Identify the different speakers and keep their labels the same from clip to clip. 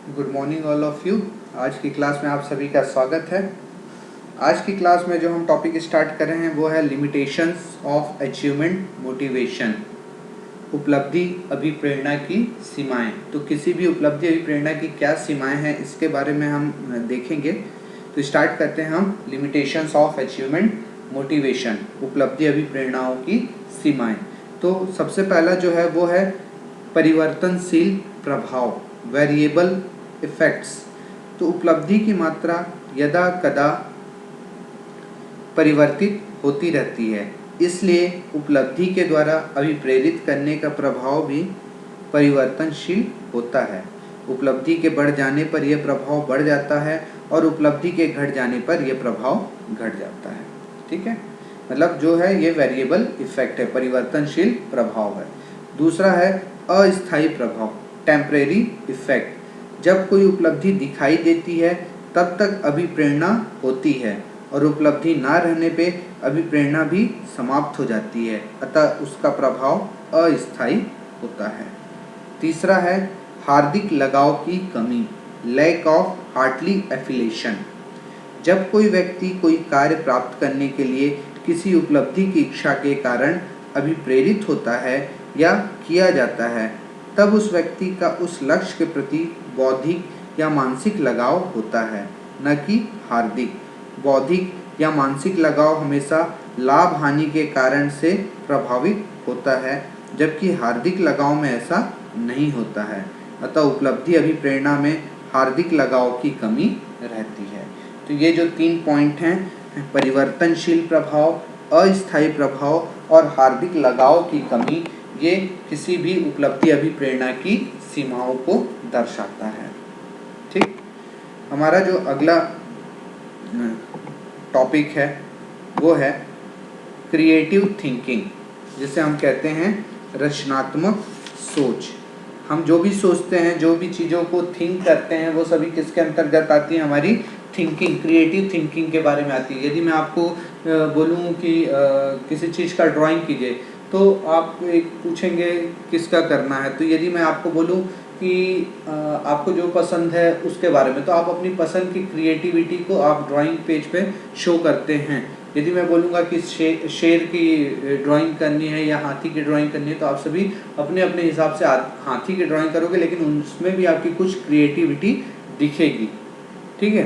Speaker 1: Good morning all of you. आज की class में आप सभी का स्वागत है। आज की क्लास में जो हम टॉपिक स्टार्ट कर रहे हैं वो है लिमिटेशंस ऑफ अचीवमेंट मोटिवेशन, उपलब्धि अभिप्रेरणा की सीमाएं। तो किसी भी उपलब्धि अभिप्रेरणा की क्या सीमाएं हैं इसके बारे में हम देखेंगे। तो स्टार्ट करते हैं हम लिमिटेशंस ऑफ अचीवमेंट मोटिवेशन, उपलब्धि अभिप्रेरणाओं की सीमाएं। तो सबसे पहला जो है वो है परिवर्तनशील प्रभाव, वेरिएबल इफेक्ट्स। तो उपलब्धि की मात्रा यदा कदा परिवर्तित होती रहती है, इसलिए उपलब्धि के द्वारा अभिप्रेरित करने का प्रभाव भी परिवर्तनशील होता है। उपलब्धि के बढ़ जाने पर यह प्रभाव बढ़ जाता है और उपलब्धि के घट जाने पर यह प्रभाव घट जाता है। ठीक है, मतलब जो है ये वेरिएबल इफेक्ट है, परिवर्तनशील प्रभाव है। दूसरा है अस्थायी प्रभाव, टेम्परेरी इफेक्ट। जब कोई उपलब्धि दिखाई देती है तब तक अभिप्रेरणा होती है और उपलब्धि ना रहने पे अभिप्रेरणा भी समाप्त हो जाती है, अतः उसका प्रभाव अस्थायी होता है। तीसरा है हार्दिक लगाव की कमी, लैक ऑफ हार्टली एफिलिएशन। जब कोई व्यक्ति कोई कार्य प्राप्त करने के लिए किसी उपलब्धि की इच्छा के कारण अभिप्रेरित होता है या किया जाता है, तब उस व्यक्ति का उस लक्ष्य के प्रति बौद्धिक या मानसिक लगाव होता है, न कि हार्दिक। बौद्धिक या मानसिक लगाव हमेशा लाभ हानि के कारण से प्रभावित होता है, जबकि हार्दिक लगाव में ऐसा नहीं होता है। अतः उपलब्धि अभिप्रेरणा में हार्दिक लगाव की कमी रहती है। तो ये जो 3 पॉइंट हैं, परिवर्तनशील प्रभाव, अस्थायी प्रभाव और हार्दिक लगाव की कमी, ये किसी भी उपलब्धि अभिप्रेरणा की सीमाओं को दर्शाता है। ठीक, हमारा जो अगला टॉपिक है वो है क्रिएटिव थिंकिंग, जिसे हम कहते हैं रचनात्मक सोच। हम जो भी सोचते हैं, जो भी चीज़ों को थिंक करते हैं, वो सभी किसके अंतर्गत आती है? हमारी थिंकिंग, क्रिएटिव थिंकिंग के बारे में आती है। यदि मैं आपको बोलूँ कि किसी चीज़ का ड्राइंग कीजिए, तो आप एक पूछेंगे किसका करना है। तो यदि मैं आपको बोलूँ कि आपको जो पसंद है उसके बारे में, तो आप अपनी पसंद की क्रिएटिविटी को आप ड्राइंग पेज पे शो करते हैं। यदि मैं बोलूँगा कि शेर की ड्राइंग करनी है या हाथी की ड्राइंग करनी है, तो आप सभी अपने अपने हिसाब से हाथी की ड्राइंग करोगे, लेकिन उसमें भी आपकी कुछ क्रिएटिविटी दिखेगी। ठीक है,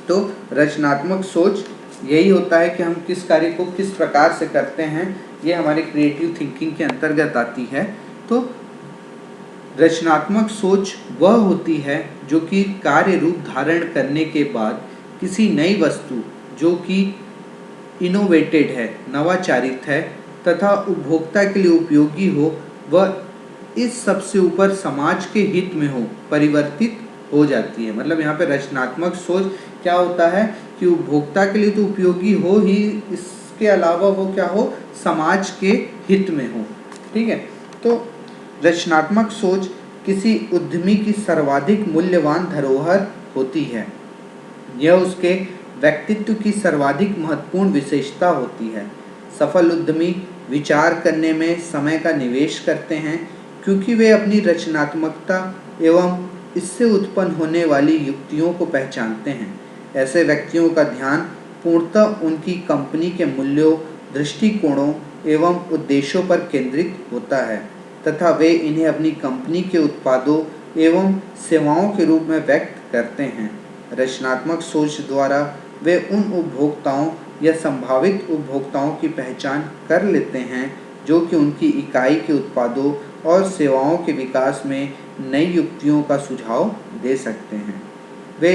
Speaker 1: तो रचनात्मक सोच यही होता है कि हम किस कार्य को किस प्रकार से करते हैं, ये हमारे क्रिएटिव थिंकिंग के अंतर्गत आती है। तो रचनात्मक सोच वह होती है जो कि कार्य रूप धारण करने के बाद किसी नई वस्तु जो कि इनोवेटेड है, नवाचारित है तथा उपभोक्ता के लिए उपयोगी हो, वह इस सबसे ऊपर समाज के हित में हो, परिवर्तित हो जाती है। मतलब यहाँ पे रचनात्मक सोच क्या होता है कि उपभोक्ता के लिए तो उपयोगी हो ही, इसके अलावा वो क्या हो, समाज के हित में हो। ठीक है, तो रचनात्मक सोच किसी उद्यमी की सर्वाधिक मूल्यवान धरोहर होती है। यह उसके व्यक्तित्व की सर्वाधिक महत्वपूर्ण विशेषता होती है। सफल उद्यमी विचार करने में समय का निवेश करते हैं, क्योंकि वे अपनी रचनात्मकता एवं इससे उत्पन्न होने वाली युक्तियों को पहचानते हैं। ऐसे व्यक्तियों का ध्यान पूर्णतः उनकी कंपनी के मूल्यों, दृष्टिकोणों एवं उद्देश्यों पर केंद्रित होता है तथा वे इन्हें अपनी कंपनी के उत्पादों एवं सेवाओं के रूप में व्यक्त करते हैं। रचनात्मक सोच द्वारा वे उन उपभोक्ताओं या संभावित उपभोक्ताओं की पहचान कर लेते हैं जो कि उनकी इकाई के उत्पादों और सेवाओं के विकास में नई युक्तियों का सुझाव दे सकते हैं। वे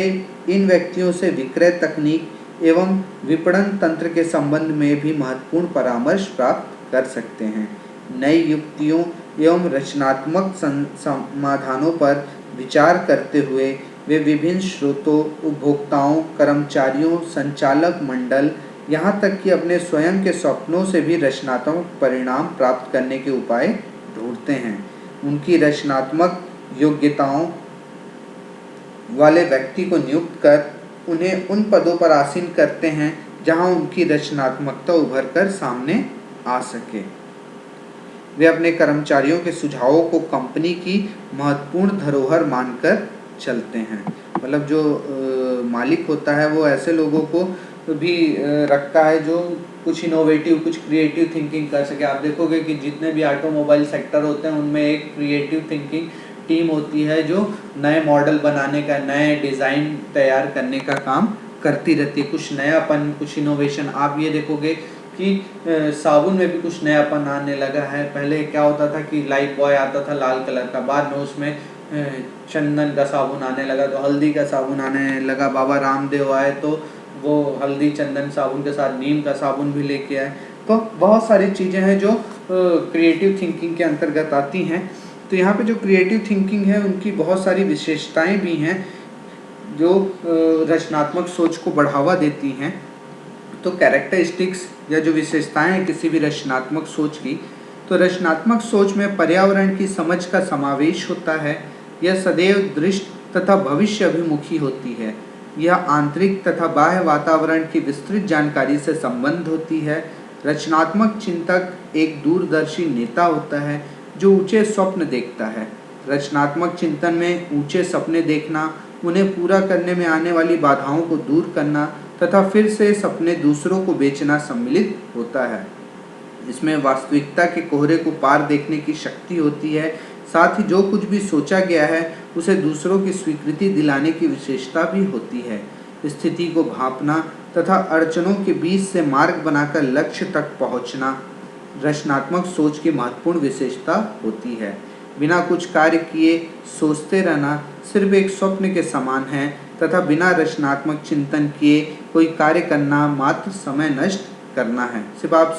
Speaker 1: इन व्यक्तियों से विक्रय तकनीक एवं विपणन तंत्र के संबंध में भी महत्वपूर्ण परामर्श प्राप्त कर सकते हैं। नई युक्तियों एवं रचनात्मक समाधानों पर विचार करते हुए वे विभिन्न स्रोतों, उपभोक्ताओं, कर्मचारियों, संचालक मंडल, यहाँ तक कि अपने स्वयं के सपनों से भी रचनात्मक परिणाम प्राप्त करने के उपाय ढूंढते हैं। उनकी रचनात्मक योग्यताओं वाले व्यक्ति को नियुक्त कर उन्हें उन पदों पर आसीन करते हैं जहाँ उनकी रचनात्मकता उभर कर सामने आ सके। वे अपने कर्मचारियों के सुझावों को कंपनी की महत्वपूर्ण धरोहर मानकर चलते हैं। मतलब जो मालिक होता है वो ऐसे लोगों को भी रखता है जो कुछ इनोवेटिव, कुछ क्रिएटिव थिंकिंग कर सके। आप देखोगे कि जितने भी ऑटोमोबाइल सेक्टर होते हैं उनमें एक क्रिएटिव थिंकिंग टीम होती है जो नए मॉडल बनाने का, नए डिज़ाइन तैयार करने का काम करती रहती है। कुछ नयापन, कुछ इनोवेशन। आप ये देखोगे कि साबुन में भी कुछ नयापन आने लगा है। पहले क्या होता था कि लाइफ बॉय आता था लाल कलर का, बाद में उसमें चंदन का साबुन आने लगा, तो हल्दी का साबुन आने लगा। बाबा रामदेव आए तो वो हल्दी चंदन साबुन के साथ नीम का साबुन भी लेके आए। तो बहुत सारी चीज़ें हैं जो क्रिएटिव थिंकिंग के अंतर्गत आती हैं। तो यहाँ पे जो क्रिएटिव थिंकिंग है उनकी बहुत सारी विशेषताएं भी हैं जो रचनात्मक सोच को बढ़ावा देती हैं। तो कैरेक्टरिस्टिक्स या जो विशेषताएं हैं किसी भी रचनात्मक सोच की, तो रचनात्मक सोच में पर्यावरण की समझ का समावेश होता है। यह सदैव दृष्ट तथा भविष्य अभिमुखी होती है। यह आंतरिक तथा बाह्य वातावरण की विस्तृत जानकारी से संबंध होती है। रचनात्मक चिंतक एक दूरदर्शी नेता होता है जो ऊंचे स्वप्न देखता है। रचनात्मक चिंतन में ऊंचे सपने देखना, उन्हें पूरा करने में आने वाली बाधाओं को दूर करना तथा फिर से सपने दूसरों को बेचना सम्मिलित होता है। इसमें वास्तविकता के कोहरे को पार देखने की शक्ति होती है। साथ ही जो कुछ भी सोचा गया है उसे दूसरों की स्वीकृति दिलाने की विशेषता भी होती है। स्थिति को भांपना तथा अड़चनों के बीच से मार्ग बनाकर लक्ष्य तक पहुंचना रचनात्मक सोच की महत्वपूर्ण विशेषता होती है। बिना कुछ कार्य किए सोचते रहना सिर्फ एक स्वप्न के समान है तथा बिना रचनात्मक चिंतन किए कोई कार्य करना मात्र समय नष्ट करना है। सिर्फ आप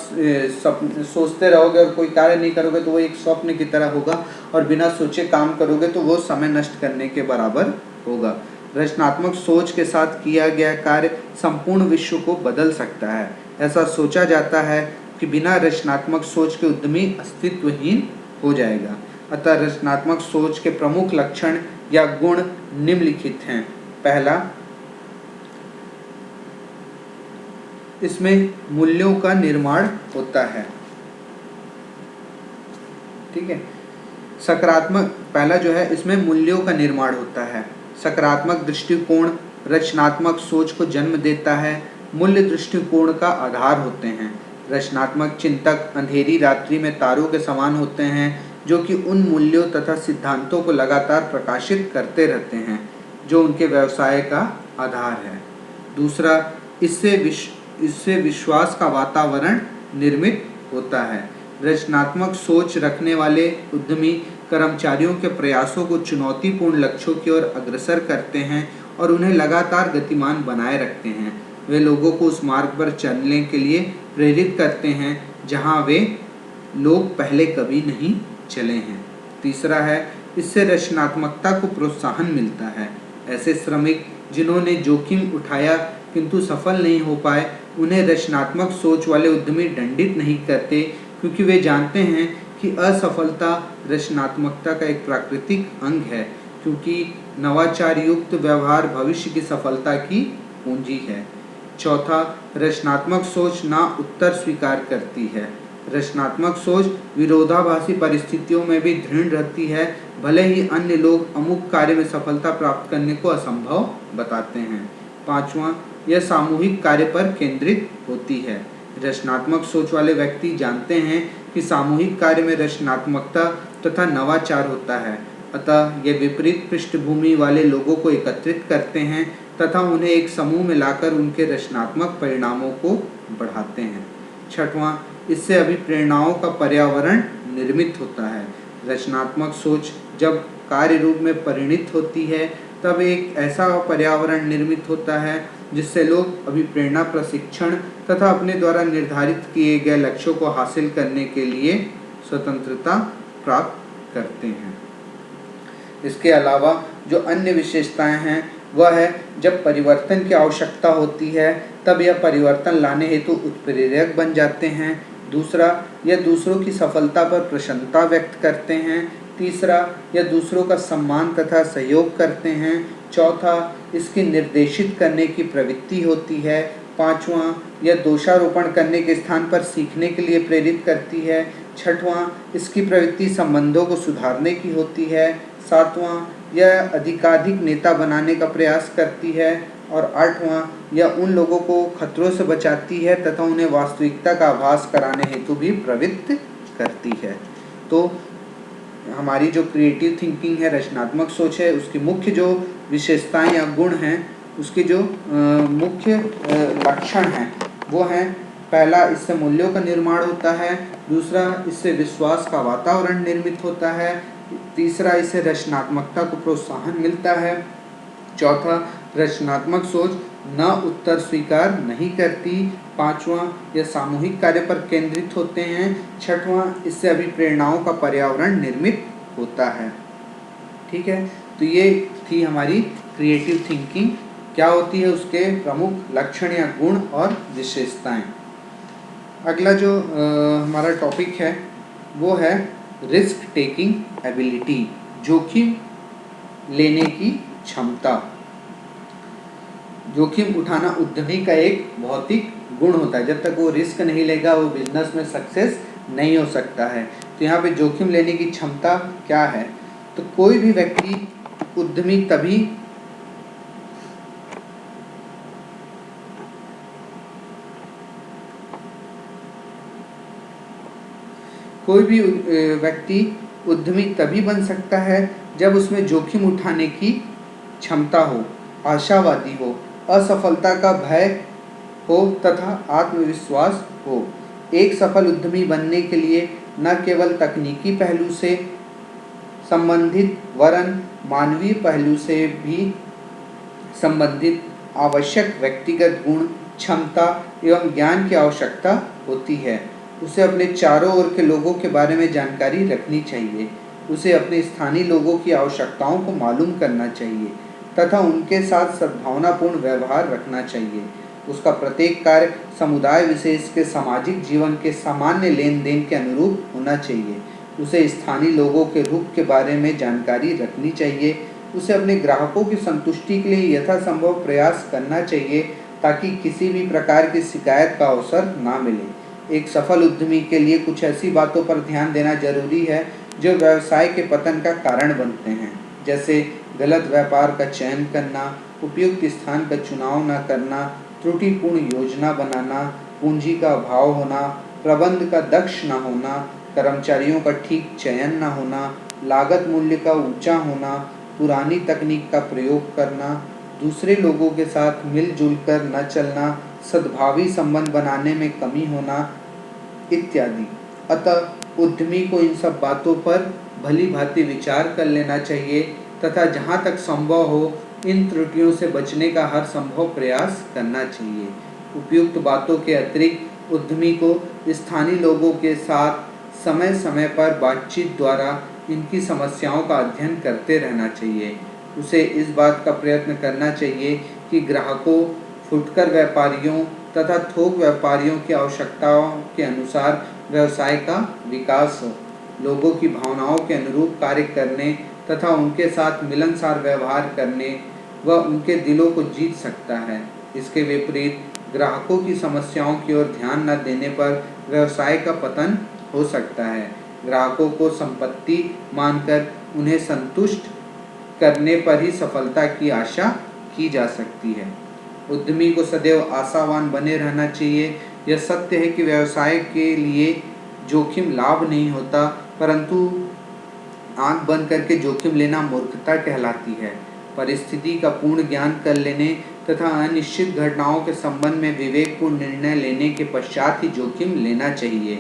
Speaker 1: सोचते रहोगे और कोई कार्य नहीं करोगे तो वो एक स्वप्न की तरह होगा, और बिना सोचे काम करोगे तो वो समय नष्ट करने के बराबर होगा। रचनात्मक सोच के साथ किया गया कार्य संपूर्ण विश्व को बदल सकता है। ऐसा सोचा जाता है कि बिना रचनात्मक सोच के उद्यमी अस्तित्वहीन हो जाएगा। अतः रचनात्मक सोच के प्रमुख लक्षण या गुण निम्नलिखित हैं। पहला, इसमें मूल्यों का निर्माण होता है। ठीक है, सकारात्मक, पहला जो है इसमें मूल्यों का निर्माण होता है। सकारात्मक दृष्टिकोण रचनात्मक सोच को जन्म देता है। मूल्य दृष्टिकोण का आधार होते हैं। रचनात्मक चिंतक अंधेरी रात्रि में तारों के समान होते हैं जो कि उन मूल्यों तथा सिद्धांतों को लगातार प्रकाशित करते रहते हैं जो उनके व्यवसाय का आधार है। दूसरा, इससे विश्वास का वातावरण निर्मित होता है। रचनात्मक सोच रखने वाले उद्यमी कर्मचारियों के प्रयासों को चुनौतीपूर्ण लक्ष्यों की ओर अग्रसर करते हैं और उन्हें लगातार गतिमान बनाए रखते हैं। वे लोगों को उस मार्ग पर चलने के लिए प्रेरित करते हैं जहां वे लोग पहले कभी नहीं चले हैं। तीसरा है, इससे रचनात्मकता को प्रोत्साहन मिलता है। ऐसे श्रमिक जिन्होंने जोखिम उठाया किंतु सफल नहीं हो पाए, उन्हें रचनात्मक सोच वाले उद्यमी दंडित नहीं करते, क्योंकि वे जानते हैं कि असफलता रचनात्मकता का एक प्राकृतिक अंग है, क्योंकि नवाचार युक्त व्यवहार भविष्य की सफलता की पूंजी है। चौथा, रचनात्मक सोच ना उत्तर स्वीकार करती है। रचनात्मक सोच विरोधाभासी परिस्थितियों में भी दृढ़ रहती है, भले ही अन्य लोग अमुक कार्य में सफलता प्राप्त करने को असंभव बताते हैं। पांचवा, यह सामूहिक कार्य पर केंद्रित होती है। रचनात्मक सोच वाले व्यक्ति जानते हैं कि सामूहिक कार्य में रचनात्मकता तथा नवाचार होता है, अतः ये विपरीत पृष्ठभूमि वाले लोगों को एकत्रित करते हैं तथा उन्हें एक समूह में लाकर उनके रचनात्मक परिणामों को बढ़ाते हैं। छठवां, इससे अभिप्रेरणाओं का पर्यावरण निर्मित होता है। रचनात्मक सोच जब कार्य रूप में परिणित होती है तब एक ऐसा पर्यावरण निर्मित होता है जिससे लोग अभिप्रेरणा, प्रशिक्षण तथा अपने द्वारा निर्धारित किए गए लक्ष्यों को हासिल करने के लिए स्वतंत्रता प्राप्त करते हैं। इसके अलावा जो अन्य विशेषताएं हैं वह है, जब परिवर्तन की आवश्यकता होती है तब यह परिवर्तन लाने हेतु उत्प्रेरक बन जाते हैं। दूसरा, यह दूसरों की सफलता पर प्रसन्नता व्यक्त करते हैं। तीसरा, यह दूसरों का सम्मान तथा सहयोग करते हैं। चौथा, इसकी निर्देशित करने की प्रवृत्ति होती है। पांचवा, यह दोषारोपण करने के स्थान पर सीखने के लिए प्रेरित करती है। छठवां, इसकी प्रवृत्ति संबंधों को सुधारने की होती है। सातवां, यह अधिकाधिक नेता बनाने का प्रयास करती है। और 8वां, यह उन लोगों को खतरों से बचाती है तथा उन्हें वास्तविकता का आभास कराने हेतु भी प्रवृत्त करती है। तो हमारी जो क्रिएटिव थिंकिंग है, रचनात्मक सोच है, उसकी मुख्य जो विशेषताएं या गुण हैं, उसके जो मुख्य लक्षण हैं वो हैं, पहला, इससे मूल्यों का निर्माण होता है। दूसरा, इससे विश्वास का वातावरण निर्मित होता है। तीसरा, इससे रचनात्मकता को प्रोत्साहन मिलता है। चौथा, रचनात्मक सोच न उत्तर स्वीकार नहीं करती। पांचवां, यह सामूहिक कार्य पर केंद्रित होते हैं। छठवां, इससे अभिप्रेरणाओं का पर्यावरण निर्मित होता है। ठीक है, तो ये थी हमारी क्रिएटिव थिंकिंग, क्या होती है, उसके प्रमुख लक्षण या गुण और विशेषताएं। अगला जो हमारा टॉपिक है वो है रिस्क टेकिंग एबिलिटी, जोखिम लेने की क्षमता। जोखिम उठाना उद्यमी का एक भौतिक गुण होता है। जब तक वो रिस्क नहीं लेगा वो बिजनेस में सक्सेस नहीं हो सकता है। तो यहाँ पे जोखिम लेने की क्षमता क्या है, तो कोई भी व्यक्ति उद्यमी तभी उद्यमी तभी बन सकता है जब उसमें जोखिम उठाने की क्षमता हो, आशावादी हो, असफलता का भय हो तथा आत्मविश्वास हो। एक सफल उद्यमी बनने के लिए न केवल तकनीकी पहलू से संबंधित वरन मानवीय पहलू से भी संबंधित आवश्यक व्यक्तिगत गुण, क्षमता एवं ज्ञान की आवश्यकता होती है। उसे अपने चारों ओर के लोगों के बारे में जानकारी रखनी चाहिए। उसे अपने स्थानीय लोगों की आवश्यकताओं को मालूम करना चाहिए तथा उनके साथ सद्भावनापूर्ण व्यवहार रखना चाहिए। उसका प्रत्येक कार्य समुदाय विशेष के सामाजिक जीवन के सामान्य लेन देन के अनुरूप होना चाहिए। उसे स्थानीय लोगों के रूप के बारे में जानकारी रखनी चाहिए। उसे अपने ग्राहकों की संतुष्टि के लिए यथासंभव प्रयास करना चाहिए ताकि किसी भी प्रकार की शिकायत का अवसर ना मिले। एक सफल उद्यमी के लिए कुछ ऐसी बातों पर ध्यान देना जरूरी है जो व्यवसाय के पतन का कारण बनते हैं, जैसे गलत व्यापार का चयन करना, उपयुक्त स्थान का चुनाव न करना, त्रुटिपूर्ण योजना बनाना, पूंजी का अभाव होना, प्रबंध का दक्ष न होना, कर्मचारियों का ठीक चयन न होना, लागत मूल्य का ऊंचा होना, पुरानी तकनीक का प्रयोग करना, दूसरे लोगों के साथ मिलजुल कर न चलना, सद्भावी संबंध बनाने में कमी होना इत्यादि। अतः उद्यमी को इन सब बातों पर भली भांति विचार कर लेना चाहिए तथा जहाँ तक संभव हो इन त्रुटियों से बचने का हर संभव प्रयास करना चाहिए। उपयुक्त बातों के अतिरिक्त उद्यमी को स्थानीय लोगों के साथ समय समय पर बातचीत द्वारा इनकी समस्याओं का अध्ययन करते रहना चाहिए। उसे इस बात का प्रयत्न करना चाहिए कि ग्राहकों, फुटकर व्यापारियों तथा थोक व्यापारियों की आवश्यकताओं के अनुसार व्यवसाय का विकास हो। लोगों की भावनाओं के अनुरूप कार्य करने तथा उनके साथ मिलनसार व्यवहार करने व उनके दिलों को जीत सकता है। इसके विपरीत ग्राहकों की समस्याओं की ओर ध्यान न देने पर व्यवसाय का पतन हो सकता है। ग्राहकों को संपत्ति मानकर उन्हें संतुष्ट करने पर ही सफलता की आशा की जा सकती है। उद्यमी को सदैव आशावान बने रहना चाहिए। यह सत्य है कि व्यवसाय के लिए जोखिम लाभ नहीं होता, परंतु आंख बंद करके जोखिम लेना मूर्खता कहलाती है। परिस्थिति का पूर्ण ज्ञान कर लेने तथा अनिश्चित घटनाओं के संबंध में विवेकपूर्ण निर्णय लेने के पश्चात ही जोखिम लेना चाहिए।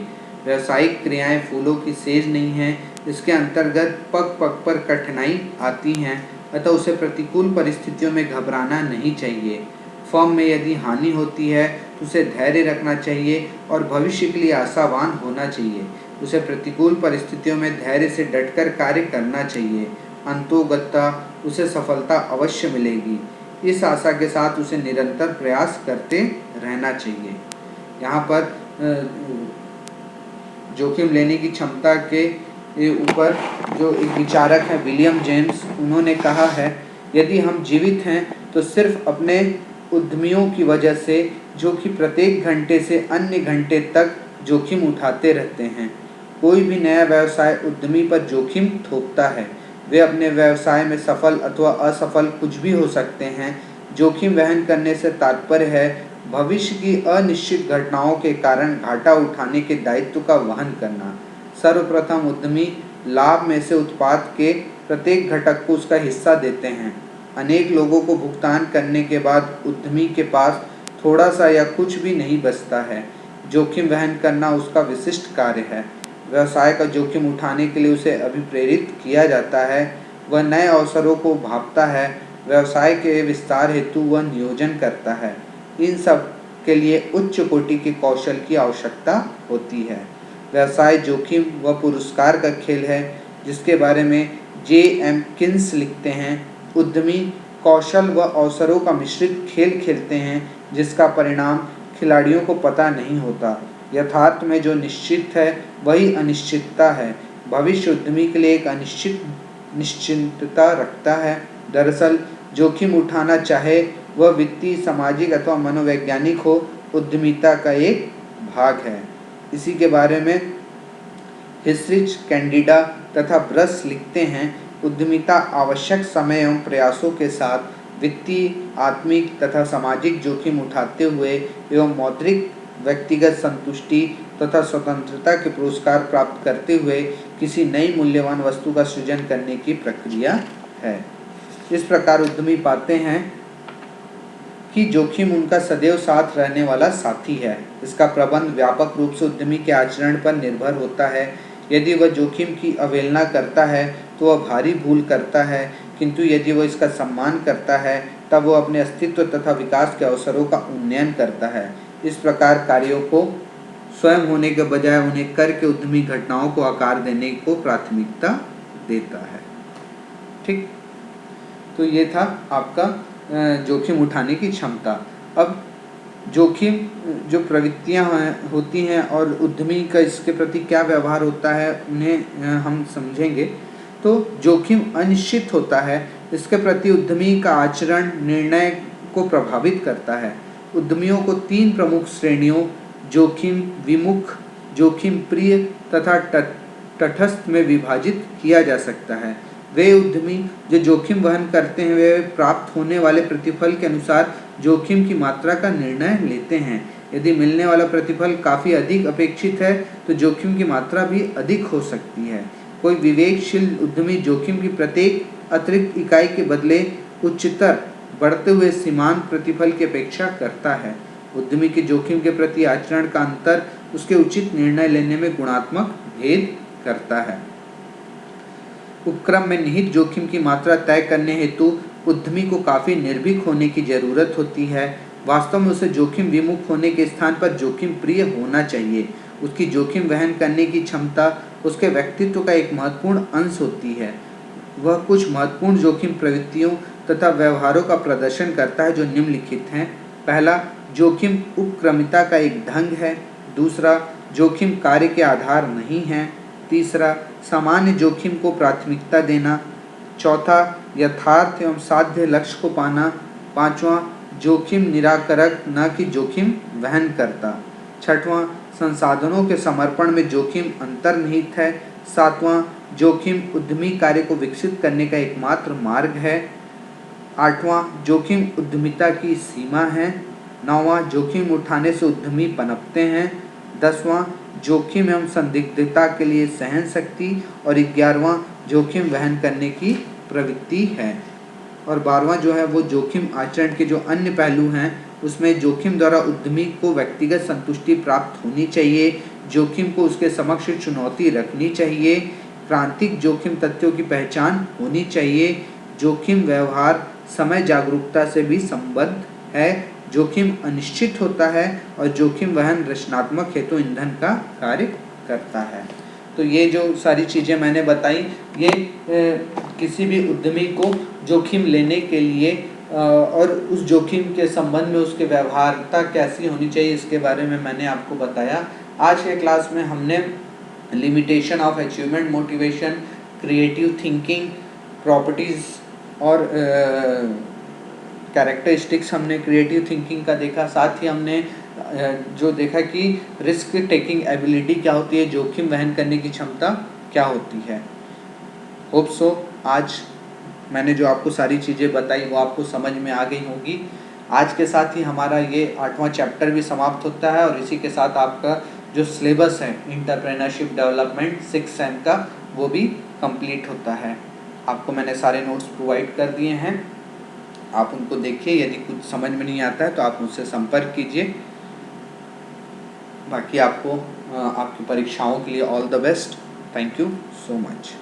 Speaker 1: व्यावसायिक क्रियाएं फूलों की सेज नहीं है, इसके अंतर्गत पग पग पर कठिनाई आती हैं, अतः उसे प्रतिकूल परिस्थितियों में घबराना नहीं चाहिए। फर्म में यदि हानि होती है तो उसे धैर्य रखना चाहिए और भविष्य के लिए आशावान होना चाहिए। उसे प्रतिकूल परिस्थितियों में धैर्य से डटकर कार्य करना चाहिए। अंतोगत्वा उसे सफलता अवश्य मिलेगी। इस आशा के साथ उसे निरंतर प्रयास करते रहना चाहिए। यहाँ पर जोखिम लेने की क्षमता के ऊपर जो एक विचारक हैं विलियम जेम्स, उन्होंने कहा है, यदि हम जीवित हैं तो सिर्फ अपने उद्यमियों की वजह से जो कि प्रत्येक घंटे से अन्य घंटे तक जोखिम उठाते रहते हैं। कोई भी नया व्यवसाय उद्यमी पर जोखिम थोपता है। वे अपने व्यवसाय में सफल अथवा असफल कुछ भी हो सकते हैं। जोखिम वहन करने से तात्पर्य है भविष्य की अनिश्चित घटनाओं के कारण घाटा उठाने के दायित्व का वहन करना। सर्वप्रथम उद्यमी लाभ में से उत्पाद के प्रत्येक घटक को उसका हिस्सा देते हैं। अनेक लोगों को भुगतान करने के बाद उद्यमी के पास थोड़ा सा या कुछ भी नहीं बचता है। जोखिम वहन करना उसका विशिष्ट कार्य है। व्यवसाय का जोखिम उठाने के लिए उसे अभिप्रेरित किया जाता है। वह नए अवसरों को भांपता है। व्यवसाय के विस्तार हेतु वह नियोजन करता है। इन सब के लिए उच्च कोटि के कौशल की आवश्यकता होती है। व्यवसाय जोखिम व पुरस्कार का खेल है, जिसके बारे में J.M. किन्स लिखते हैं। उद्यमी कौशल व अवसरों का मिश्रित खेल खेलते हैं, जिसका परिणाम खिलाड़ियों को पता नहीं होता। यथार्थ में जो निश्चित है वही अनिश्चितता है। भविष्य उद्यमी के लिए एक निश्चितता रखता है। दरअसल जोखिम उठाना, चाहे वह वित्तीय, सामाजिक अथवा मनोवैज्ञानिक हो, उद्यमिता का एक भाग है। इसी के बारे में हिस्ट्रिच, कैंडिडा तथा ब्रस लिखते हैं, उद्यमिता आवश्यक समय एवं प्रयासों के साथ वित्तीय, आत्मिक तथा सामाजिक जोखिम उठाते हुए एवं मौद्रिक, व्यक्तिगत संतुष्टि तथा स्वतंत्रता के पुरस्कार प्राप्त करते हुए किसी नई मूल्यवान वस्तु का सृजन करने की प्रक्रिया है। इस प्रकार उद्यमी पाते हैं कि जोखिम उनका सदैव साथ रहने वाला साथी है। इसका प्रबंध व्यापक रूप से उद्यमी के आचरण पर निर्भर होता है। यदि वह जोखिम की अवहेलना करता है तो वह भारी भूल करता है, किंतु यदि वह इसका सम्मान करता है तब वह अपने अस्तित्व तथा विकास के अवसरों का उन्नयन करता है। इस प्रकार कार्यों को स्वयं होने के बजाय उन्हें करके उद्यमी घटनाओं को आकार देने को प्राथमिकता देता है। ठीक, तो ये था आपका जोखिम उठाने की क्षमता। अब जोखिम जो प्रवृत्तियां होती हैं और उद्यमी का इसके प्रति क्या व्यवहार होता है, उन्हें हम समझेंगे। तो जोखिम अनिश्चित होता है, इसके प्रति उद्यमी का आचरण निर्णय को प्रभावित करता है। उद्यमियों को 3 प्रमुख श्रेणियों जोखिम विमुख, जोखिम प्रिय तथा तटस्थ में विभाजित किया जा सकता है। वे उद्यमी जो जोखिम वहन करते हैं वे प्राप्त होने वाले प्रतिफल के अनुसार जोखिम की मात्रा का निर्णय लेते हैं। यदि मिलने वाला प्रतिफल काफ़ी अधिक अपेक्षित है तो जोखिम की मात्रा भी अधिक हो सकती है। कोई विवेकशील उद्यमी जोखिम की प्रत्येक अतिरिक्त इकाई के बदले उच्चतर बढ़ते हुए सीमांत प्रतिफल की अपेक्षा करता है। उद्यमी के जोखिम के प्रति आचरण का अंतर उसके उचित निर्णय लेने में गुणात्मक भेद करता है। उपक्रम में निहित जोखिम की मात्रा तय करने हेतु उद्यमी को काफ़ी निर्भीक होने की जरूरत होती है। वास्तव में उसे जोखिम विमुख होने के स्थान पर जोखिम प्रिय होना चाहिए। उसकी जोखिम वहन करने की क्षमता उसके व्यक्तित्व का एक महत्वपूर्ण अंश होती है। वह कुछ महत्वपूर्ण जोखिम प्रवृत्तियों तथा व्यवहारों का प्रदर्शन करता है जो निम्नलिखित हैं। पहला, जोखिम उपक्रमिता का एक ढंग है। दूसरा, जोखिम कार्य के आधार नहीं है। तीसरा, सामान्य जोखिम को प्राथमिकता देना। चौथा, यथार्थ एवं साध्य लक्ष्य को पाना। पांचवा, जोखिम निराकरक न कि जोखिम वहन करता। छठवां, संसाधनों के समर्पण में जोखिम अंतर्निहित है। सातवां, जोखिम उद्यमी कार्य को विकसित करने का एकमात्र मार्ग है। आठवां, जोखिम उद्यमिता की सीमा है। नौवां, जोखिम उठाने से उद्यमी पनपते हैं। 10वां, जोखिम एवं संदिग्धता के लिए सहन शक्ति। और 11वां, जोखिम वहन करने की प्रवृत्ति है। और 12वां जो है वो जोखिम आचरण के जो अन्य पहलू हैं उसमें जोखिम द्वारा उद्यमी को व्यक्तिगत संतुष्टि प्राप्त होनी चाहिए। जोखिम को उसके समक्ष चुनौती रखनी चाहिए। प्रांतिक जोखिम तथ्यों की पहचान होनी चाहिए। जोखिम व्यवहार समय जागरूकता से भी संबद्ध है। जोखिम अनिश्चित होता है और जोखिम वहन रचनात्मक हेतु ईंधन का कार्य करता है। तो ये जो सारी चीज़ें मैंने बताई ये किसी भी उद्यमी को जोखिम लेने के लिए और उस जोखिम के संबंध में उसके व्यवहार्यता कैसी होनी चाहिए इसके बारे में मैंने आपको बताया। आज के क्लास में हमने limitation of achievement motivation, creative thinking, properties और कैरेक्टरिस्टिक्स हमने क्रिएटिव थिंकिंग का देखा। साथ ही हमने जो देखा कि रिस्क टेकिंग एबिलिटी क्या होती है, जोखिम वहन करने की क्षमता क्या होती है। होप सो आज मैंने जो आपको सारी चीज़ें बताई वो आपको समझ में आ गई होंगी। आज के साथ ही हमारा ये 8वां चैप्टर भी समाप्त होता है और इसी के साथ आपका जो सिलेबस है एंटरप्रेन्योरशिप डेवलपमेंट 6 सेम का वो भी कंप्लीट होता है। आपको मैंने सारे नोट्स प्रोवाइड कर दिए हैं, आप उनको देखिए। यदि कुछ समझ में नहीं आता है तो आप मुझसे संपर्क कीजिए। बाकी आपको आपकी परीक्षाओं के लिए all the best. Thank you so much.